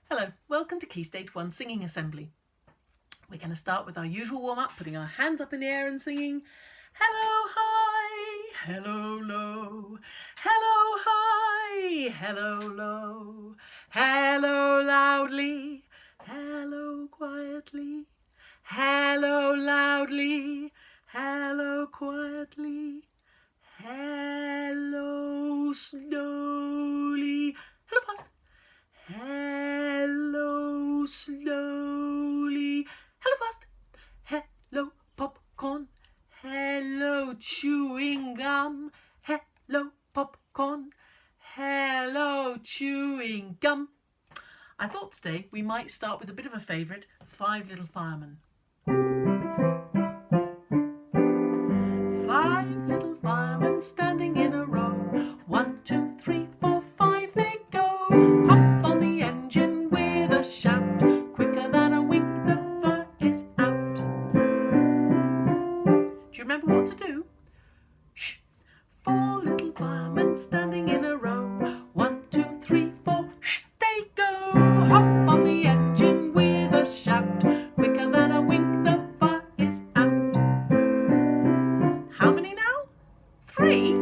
Hello, welcome to Key Stage 1 Singing Assembly. We're going to start with our usual warm-up, putting our hands up in the air and singing hello, high, hello, low, hello, high, hello, low, hello, loudly, hello, quietly, hello, loudly, hello, quietly, hello, slowly, hello, fast. Hello, slowly. Hello, fast. Hello, popcorn. Hello, chewing gum. Hello, popcorn. Hello, chewing gum. I thought today we might start with a bit of a favourite, Five Little Firemen. 5 little firemen standing in a row. 1, 2, 3, 4, 5 they go. Hop on the engine with a shout. Quicker than a wink, the fire is out. Do you remember what to do? Shh. 4 little firemen standing in a row. 1, 2, 3, 4, shh, they go. Hop on the engine with a shout. Quicker than a wink, the fire is out. How many now? 3?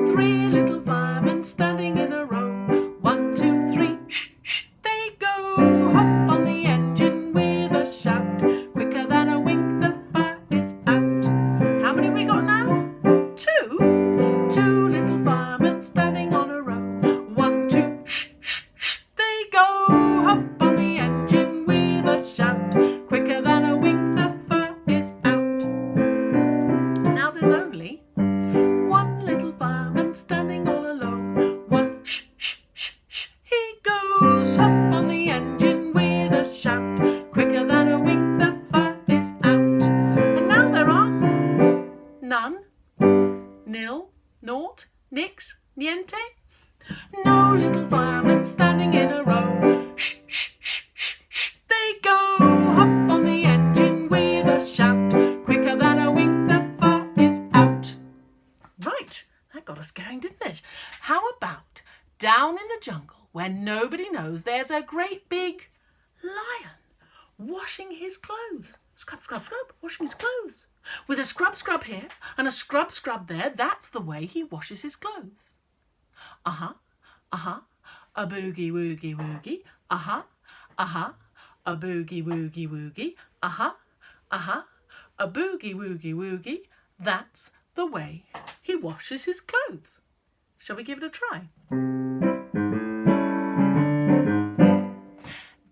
3 little firemen standing in a row. 1, 2, 3, shh, shh, they go. Hop on the engine with a shout. Quicker than a wink, the fire is out. How many have we got now? 2? 2 little firemen standing on a row. 1, 2, shh, shh, shh, they go. Hop on the engine with a shout. Quicker than a wink, the fire is out. And now there's only 1 little fireman standing all alone. 1, shh, shh, shh, shh, he goes. Hop on the engine with a shout. Quicker than a wink, the fire is out. And now there are none, nil, naught, nix, niente. No little firemen standing in a row. Shh, shh, shh, shh, shh, they go. Hop on the engine with a shout. Quicker than a wink, the fire is out. Right, that got us going, didn't it? How about down in the jungle where nobody knows there's a great big lion washing his clothes. Scrub, scrub, scrub, washing his clothes. With a scrub, scrub here and a scrub, scrub there, that's the way he washes his clothes. Uh-huh, uh-huh, a boogie, woogie, woogie. Uh-huh, uh-huh, a boogie, woogie, woogie. Uh-huh, uh-huh, a boogie, woogie, woogie. That's the way he washes his clothes. Shall we give it a try?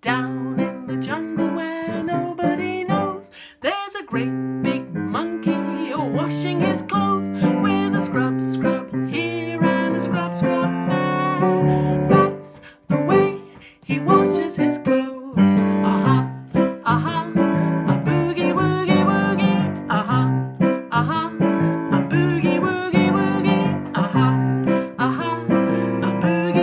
Down in the jungle where nobody knows, there's a great big monkey washing his clothes with a scrub, scrub here and a scrub, scrub there. That's the way he washes his clothes. Uh-huh, uh-huh, a boogie, woogie, woogie. Uh-huh, uh-huh, a boogie, woogie, woogie. Uh-huh, uh-huh, a boogie.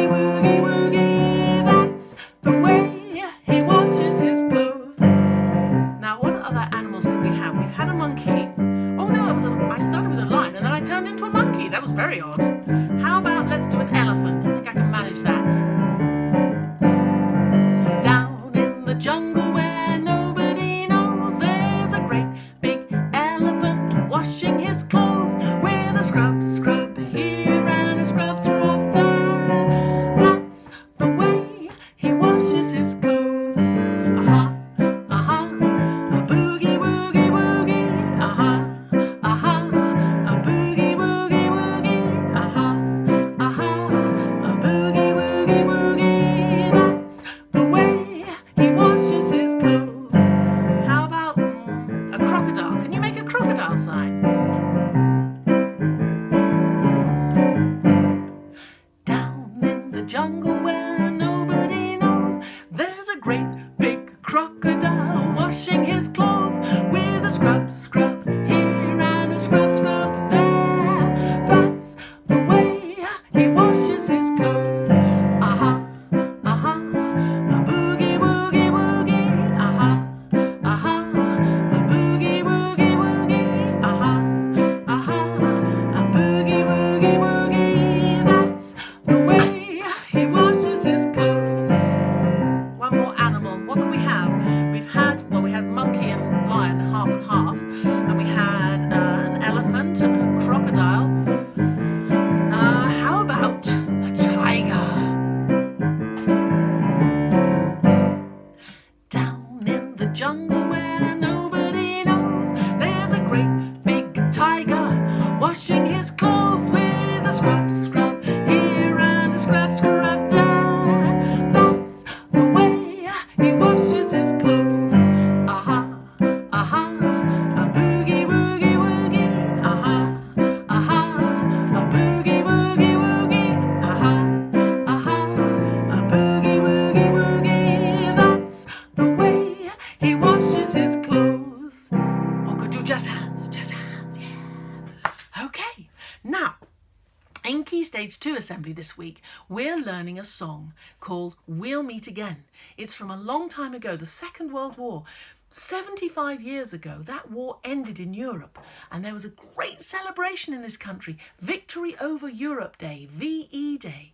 assembly this week, we're learning a song called We'll Meet Again. It's from a long time ago, the Second World War. 75 years ago, that war ended in Europe, and there was a great celebration in this country, Victory Over Europe Day, VE Day.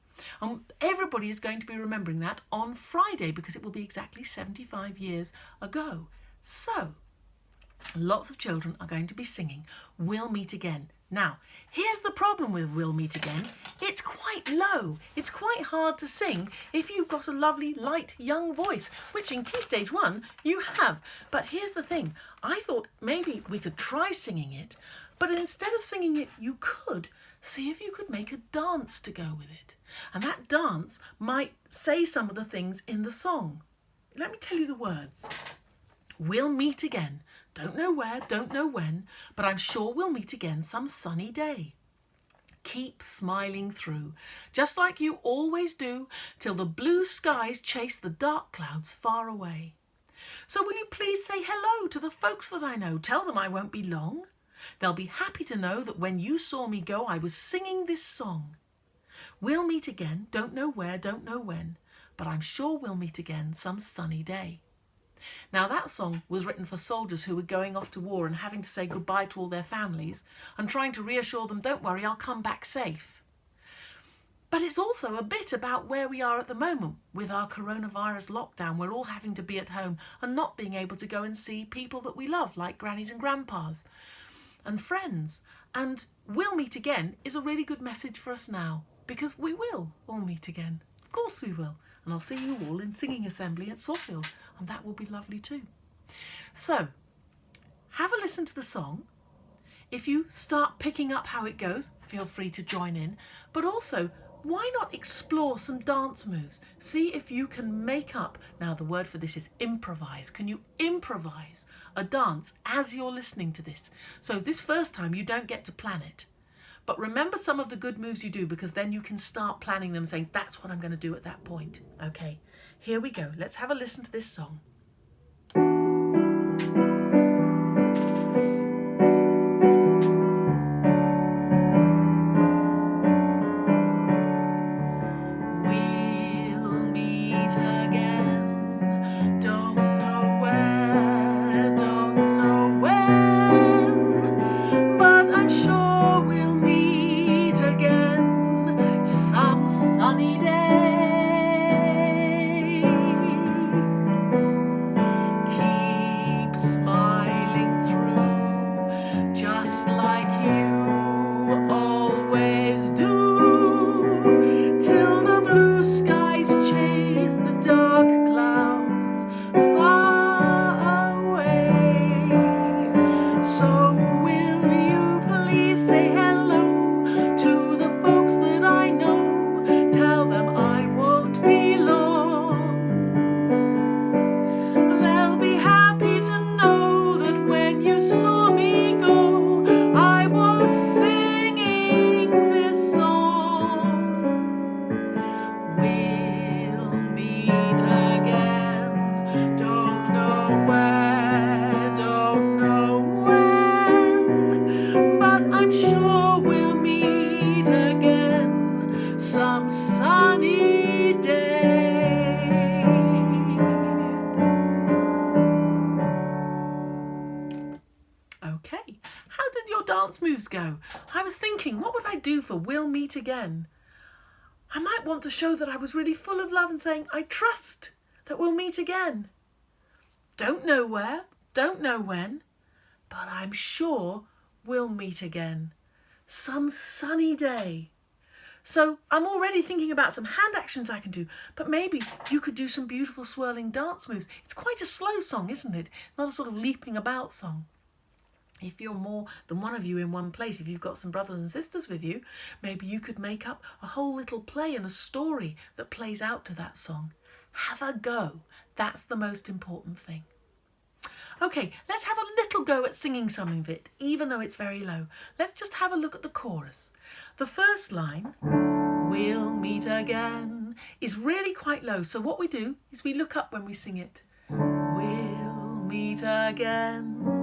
Everybody is going to be remembering that on Friday because it will be exactly 75 years ago. So, lots of children are going to be singing We'll Meet Again. Now, here's the problem with We'll Meet Again. It's quite low. It's quite hard to sing if you've got a lovely, light, young voice, which in Key Stage 1 you have. But here's the thing. I thought maybe we could try singing it, but instead of singing it, you could see if you could make a dance to go with it. And that dance might say some of the things in the song. Let me tell you the words. We'll meet again. Don't know where, don't know when, but I'm sure we'll meet again some sunny day. Keep smiling through, just like you always do, till the blue skies chase the dark clouds far away. So will you please say hello to the folks that I know? Tell them I won't be long. They'll be happy to know that when you saw me go, I was singing this song. We'll meet again, don't know where, don't know when, but I'm sure we'll meet again some sunny day. Now that song was written for soldiers who were going off to war and having to say goodbye to all their families and trying to reassure them, don't worry, I'll come back safe. But it's also a bit about where we are at the moment with our coronavirus lockdown. We're all having to be at home and not being able to go and see people that we love, like grannies and grandpas and friends. And we'll meet again is a really good message for us now, because we will all meet again. Of course we will. And I'll see you all in singing assembly at Sawfield, and that will be lovely too. So, have a listen to the song. If you start picking up how it goes, feel free to join in. But also, why not explore some dance moves? See if you can make up, now the word for this is improvise. Can you improvise a dance as you're listening to this? So this first time you don't get to plan it. But remember some of the good moves you do, because then you can start planning them, saying, that's what I'm going to do at that point. Okay, here we go. Let's have a listen to this song. We'll meet again. Don't know where, don't know when, but I'm sure we'll meet again some sunny day. Keep smiling through, just like you always do, till the blue skies chase the dark clouds far away. So will you please say hello to the folks that I know? Tell them I won't be long. They'll be happy to know that when you saw me go, I was singing this song. We'll meet again, don't know where, don't know when, but I'm sure we'll meet again some sunny day. Okay, how did your dance moves go? I was thinking, what would I do for We'll Meet Again? I might want to show that I was really full of love and saying, I trust that we'll meet again. Don't know where, don't know when, but I'm sure we'll meet again some sunny day. So I'm already thinking about some hand actions I can do, but maybe you could do some beautiful swirling dance moves. It's quite a slow song, isn't it? Not a sort of leaping about song. If you're more than one of you in one place, if you've got some brothers and sisters with you, maybe you could make up a whole little play and a story that plays out to that song. Have a go. That's the most important thing. Okay, let's have a little go at singing some of it, even though it's very low. Let's just have a look at the chorus. The first line, we'll meet again, is really quite low. So what we do is we look up when we sing it. We'll meet again.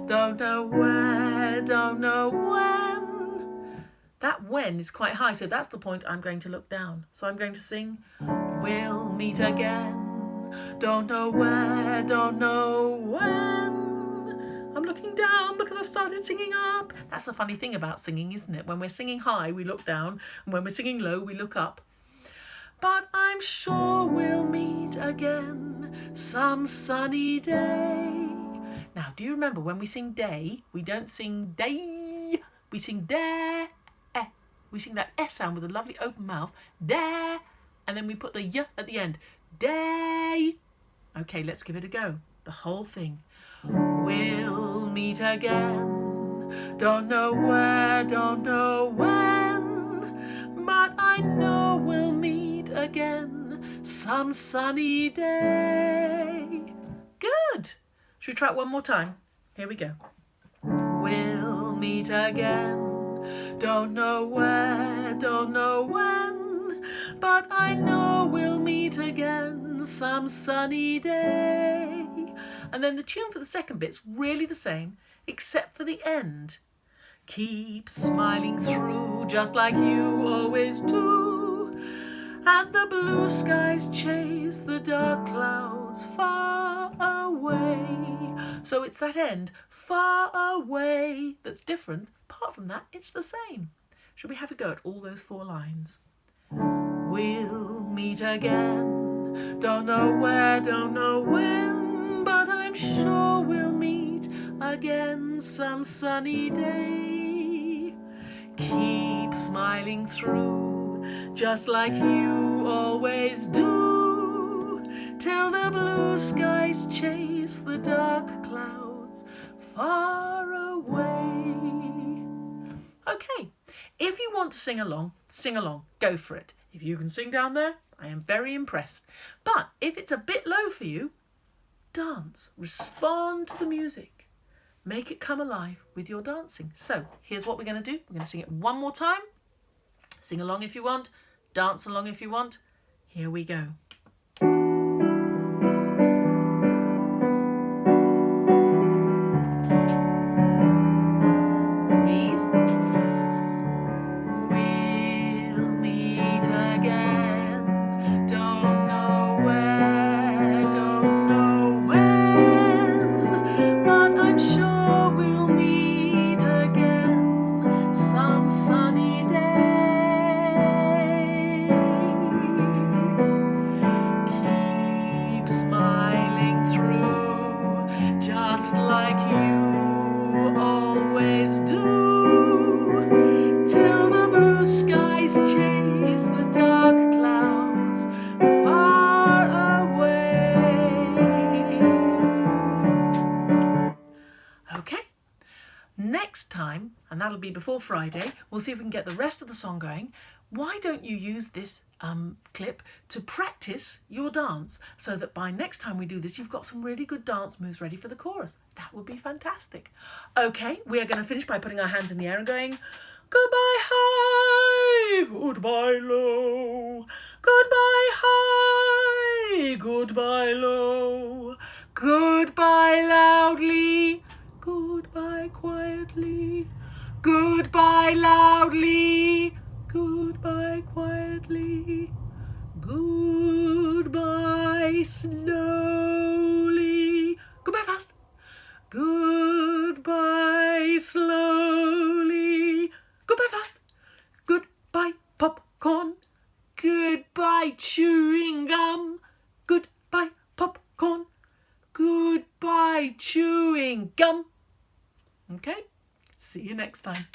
Don't know where, don't know when. That when is quite high, so that's the point I'm going to look down. So I'm going to sing, we'll meet again, don't know where, don't know when. I'm looking down because I've started singing up. That's the funny thing about singing, isn't it? When we're singing high, we look down, and when we're singing low, we look up. But I'm sure we'll meet again some sunny day. Now, do you remember when we sing day, we don't sing day, we sing dare, eh. We sing that S sound with a lovely open mouth, dare, and then we put the y at the end, day. Okay, let's give it a go. The whole thing. We'll meet again, don't know where, don't know when, but I know we'll meet again some sunny day. Good. Should we try it one more time? Here we go. We'll meet again, don't know where, don't know when, but I know we'll meet again some sunny day. And then the tune for the second bit's really the same, except for the end. Keep smiling through just like you always do, and the blue skies chase the dark clouds far away. So it's that end, far away, that's different. Apart from that, it's the same. Shall we have a go at all those 4 lines? We'll meet again, don't know where, don't know when, but I'm sure we'll meet again some sunny day. Keep smiling through, just like you always do, till the blue skies chase the dark clouds far away. Okay, if you want to sing along, go for it. If you can sing down there, I am very impressed. But if it's a bit low for you, dance, respond to the music. Make it come alive with your dancing. So here's what we're going to do. We're going to sing it one more time. Sing along if you want, dance along if you want. Here we go. Just like you always do, till the blue skies chase the dark clouds far away. Okay, next time, and that'll be before Friday, we'll see if we can get the rest of the song going. Why don't you use this clip to practice your dance so that by next time we do this, you've got some really good dance moves ready for the chorus. That would be fantastic. Okay, we are going to finish by putting our hands in the air and going, goodbye high, goodbye low, goodbye high, goodbye low, goodbye loudly, goodbye quietly, goodbye loudly, goodbye quietly, goodbye slowly, goodbye fast, goodbye slowly, goodbye fast, goodbye popcorn, goodbye chewing gum, goodbye popcorn, goodbye chewing gum. Okay, see you next time.